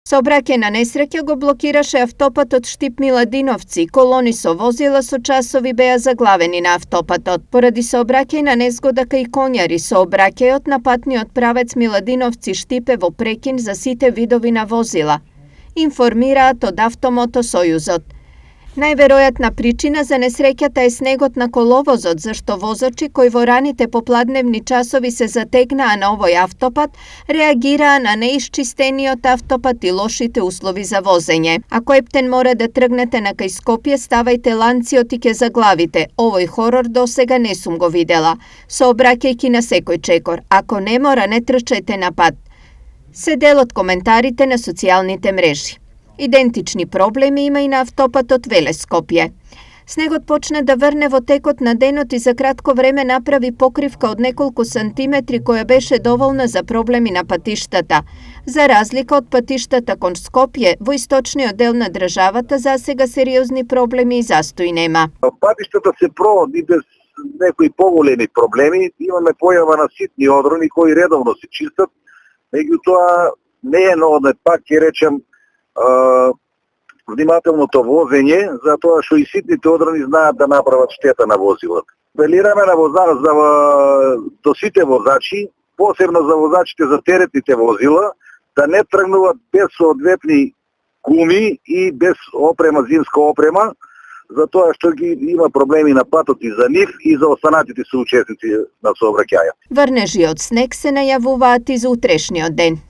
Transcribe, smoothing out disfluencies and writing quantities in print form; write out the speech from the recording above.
Saobraќајна несреќа го блокираше автопатот Штип-Миладиновци. Колони со возила со часови беа заглавени на автопатот. Поради saobraќајна незгода кај конјари, saobraќајот на патниот правец Миладиновци-Штип е во прекин за сите видови на возила, информираат од Автомото Сојузот. Најверојатна причина за несреќата е снегот на коловозот, зашто возачи кои во раните попладневни часови се затегнаа на овој автопат, реагираа на неисчистениот автопат и лошите услови за возење. Ако ептен мора да тргнете на кај Скопје, ставајте ланциот и ќе заглавите. Овој хорор досега не сум го видела. Сообраќајќи на секој чекор. Ако не мора, не трчајте на пат. Се дел од коментарите на социјалните мрежи. Идентични проблеми има и на автопатот Велес-Скопје. Снегот почна да врне во текот на денот и за кратко време направи покривка од неколку сантиметри која беше доволна за проблеми на патиштата. За разлика од патиштата кон Скопје, во источниот дел на државата засега сериозни проблеми и застои нема. Патиштата се проводи без некои поголеми проблеми. Имаме појава на ситни одрони кои редовно се чистат. Меѓутоа не е ново, пак ќе речем, внимателното возење, затоа што и ситните одрони знаат да направат штета на возилото. Апелираме до сите возачи, посебно за возачите за теретните возила, да не тргнуваат без соодветни гуми и без зимска опрема, затоа што ги има проблеми на патот и за нив и за останатите соучесници на сообраќајот. Врнежи од снег се најавуваат и за утрешниот ден.